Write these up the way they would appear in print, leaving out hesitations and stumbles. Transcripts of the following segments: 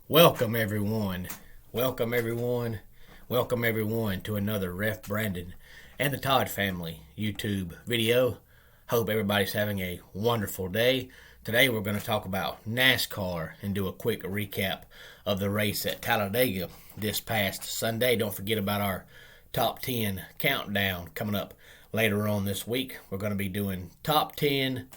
Welcome everyone. Welcome everyone. Welcome everyone to another Ref Brandon and the Todd family YouTube video. Hope everybody's having a wonderful day. Today we're going to talk about NASCAR and do a quick recap of the race at Talladega this past Sunday. Don't forget about our top 10 countdown coming up later on this week. We're going to be doing top 10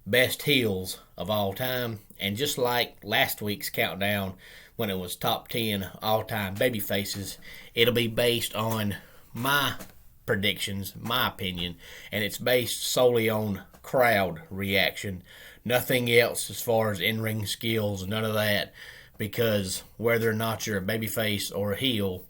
best heels of all time, and just like last week's countdown when it was top 10 all-time baby faces, it'll be based on my predictions, my opinion, and it's based solely on crowd reaction. Nothing else as far as in-ring skills, none of that, because whether or not you're a babyface or a heel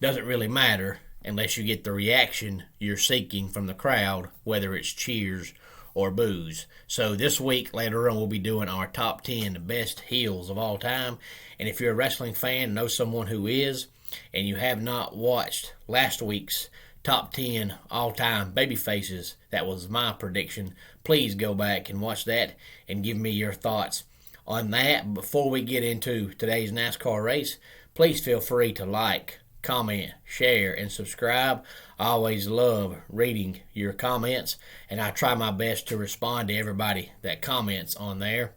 doesn't really matter unless you get the reaction you're seeking from the crowd, whether it's cheers or boos. So this week, later on, we'll be doing our top 10 best heels of all time. And if you're a wrestling fan, know someone who is, and you have not watched last week's top 10 all-time baby faces, that was my prediction, please go back and watch that and give me your thoughts on that. Before we get into today's NASCAR race, please feel free to like, comment, share, and subscribe. I always love reading your comments, and I try my best to respond to everybody that comments on there.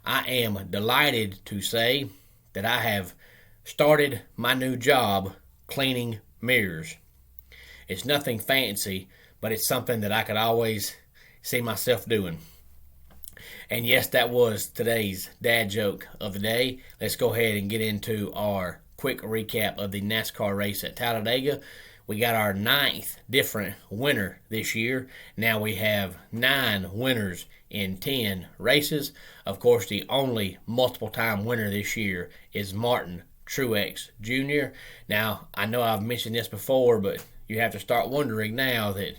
I am delighted to say that I have started my new job cleaning mirrors. It's nothing fancy, but it's something that I could always see myself doing. And yes, that was today's dad joke of the day. Let's go ahead and get into our quick recap of the NASCAR race at Talladega. We got our 9th different winner this year. Now we have 9 winners in 10 races. Of course, the only multiple-time winner this year is Martin Truex Jr. Now, I know I've mentioned this before, but you have to start wondering now that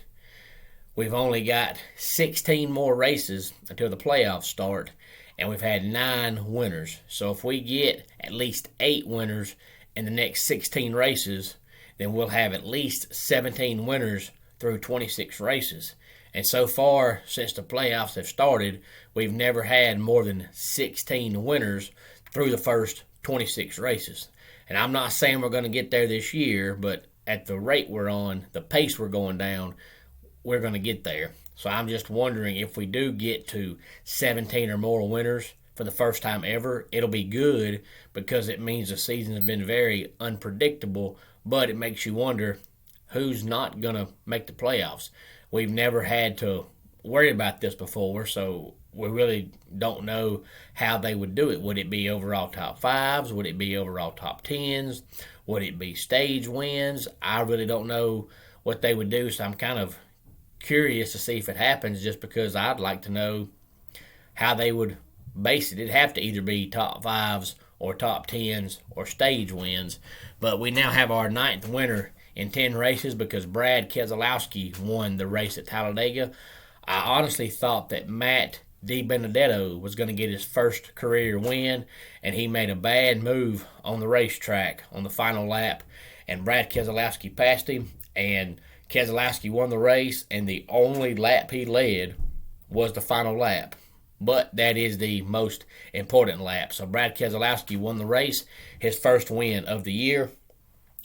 we've only got 16 more races until the playoffs start, and we've had 9 winners. So if we get at least 8 winners in the next 16 races, then we'll have at least 17 winners through 26 races. And so far, since the playoffs have started, we've never had more than 16 winners through the first 26 races. And I'm not saying we're going to get there this year, but at the rate we're on, the pace we're going down, we're going to get there. So I'm just wondering if we do get to 17 or more winners for the first time ever, it'll be good because it means the season has been very unpredictable, but it makes you wonder who's not going to make the playoffs. We've never had to worry about this before, so we really don't know how they would do it. Would it be overall top 5s? Would it be overall top 10s? Would it be stage wins? I really don't know what they would do, so I'm kind of curious to see if it happens, just because I'd like to know how they would base it. It'd have to either be top 5s or top 10s or stage wins. But we now have our 9th winner in 10 races because Brad Keselowski won the race at Talladega. I honestly thought that Matt DiBenedetto was going to get his first career win, and he made a bad move on the racetrack on the final lap, and Brad Keselowski passed him, and Keselowski won the race, and the only lap he led was the final lap. But that is the most important lap. So Brad Keselowski won the race, his first win of the year.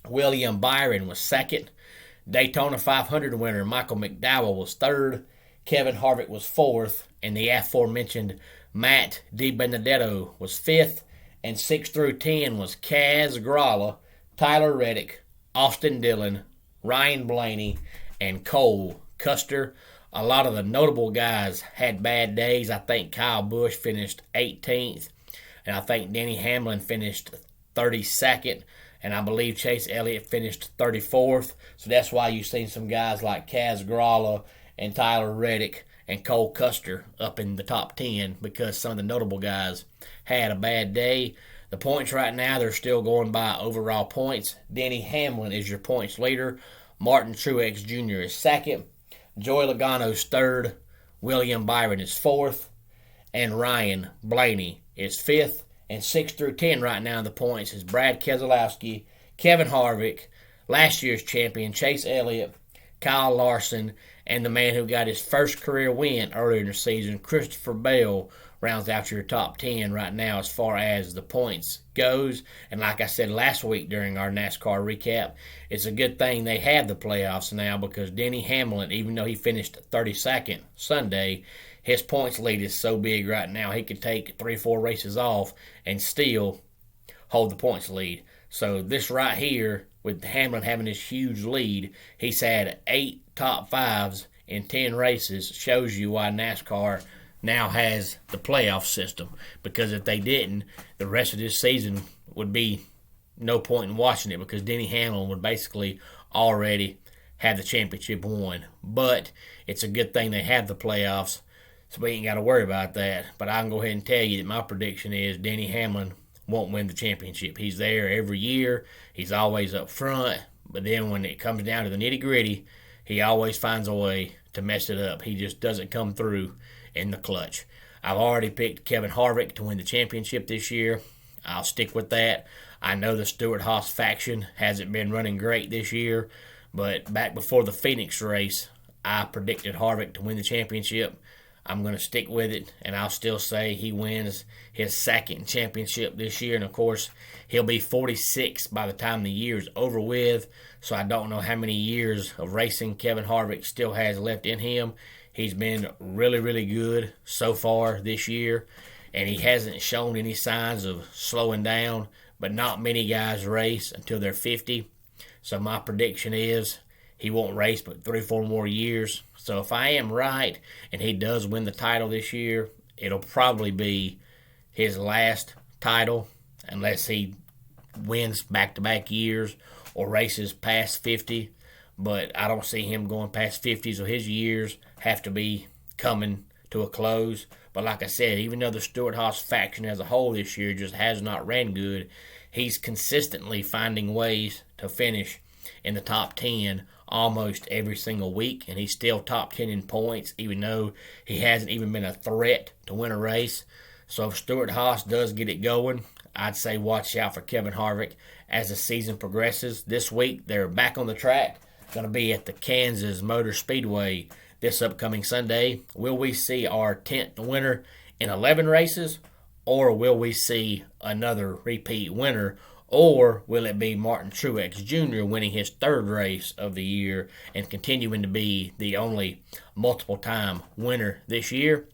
William Byron was second. Daytona 500 winner Michael McDowell was third. Kevin Harvick was fourth. And the aforementioned Matt DiBenedetto was fifth. And 6 through 10 was Kaz Grala, Tyler Reddick, Austin Dillon, Ryan Blaney, and Cole Custer. A lot of the notable guys had bad days. I think Kyle Busch finished 18th, and I think Denny Hamlin finished 32nd, and I believe Chase Elliott finished 34th. So that's why you've seen some guys like Kaz Grala and Tyler Reddick and Cole Custer up in the top 10, because some of the notable guys had a bad day. The points right now, they're still going by overall points. Denny Hamlin is your points leader. Martin Truex Jr. is second. Joey Logano's third, William Byron is fourth, and Ryan Blaney is fifth. And 6 through 10 right now in the points is Brad Keselowski, Kevin Harvick, last year's champion Chase Elliott, Kyle Larson, and the man who got his first career win earlier in the season, Christopher Bell, rounds out your top 10 right now as far as the points goes. And like I said last week during our NASCAR recap, it's a good thing they have the playoffs now, because Denny Hamlin, even though he finished 32nd Sunday, his points lead is so big right now he could take 3-4 races off and still hold the points lead. So this right here, with Hamlin having this huge lead, he's had 8 top 5s in 10 races, shows you why NASCAR now has the playoff system. Because if they didn't, the rest of this season would be no point in watching it, because Denny Hamlin would basically already have the championship won. But it's a good thing they have the playoffs, so we ain't got to worry about that. But I can go ahead and tell you that my prediction is Denny Hamlin won't win the championship. He's there every year. He's always up front. But then when it comes down to the nitty-gritty, he always finds a way to mess it up. He just doesn't come through in the clutch. I've already picked Kevin Harvick to win the championship this year. I'll stick with that. I know the Stewart-Haas faction hasn't been running great this year, but back before the Phoenix race, I predicted Harvick to win the championship. I'm going to stick with it, and I'll still say he wins his second championship this year. And, of course, he'll be 46 by the time the year's over with, so I don't know how many years of racing Kevin Harvick still has left in him. He's been really, really good so far this year, and he hasn't shown any signs of slowing down, but not many guys race until they're 50. So my prediction is he won't race but 3-4 more years. So if I am right and he does win the title this year, it'll probably be his last title, unless he wins back-to-back years or races past 50. But I don't see him going past 50, so his years have to be coming to a close. But like I said, even though the Stewart-Haas faction as a whole this year just has not ran good, he's consistently finding ways to finish in the top 10 almost every single week, and he's still top 10 in points, even though he hasn't even been a threat to win a race. So if Stewart-Haas does get it going, I'd say watch out for Kevin Harvick as the season progresses. This week, they're back on the track, going to be at the Kansas Motor Speedway this upcoming Sunday. Will we see our 10th winner in 11 races, or will we see another repeat winner? Or will it be Martin Truex Jr. winning his 3rd race of the year and continuing to be the only multiple-time winner this year?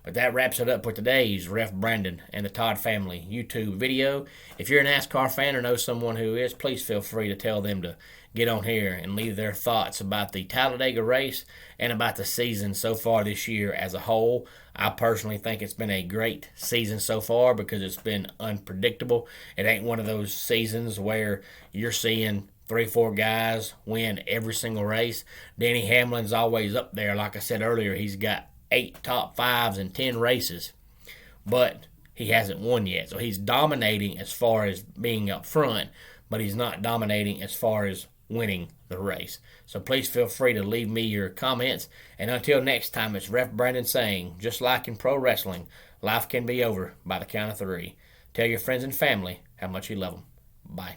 But that wraps it up for today's Ref Brandon and the Todd Family YouTube video. If you're a NASCAR fan or know someone who is, please feel free to tell them to get on here and leave their thoughts about the Talladega race and about the season so far this year as a whole. I personally think it's been a great season so far because it's been unpredictable. It ain't one of those seasons where you're seeing 3-4 guys win every single race. Denny Hamlin's always up there. Like I said earlier, he's got 8 top 5s in 10 races, but he hasn't won yet. So he's dominating as far as being up front, but he's not dominating as far as winning the race. So please feel free to leave me your comments. And until next time, it's Ref Brandon saying, just like in pro wrestling, life can be over by the count of 3. Tell your friends and family how much you love them. Bye.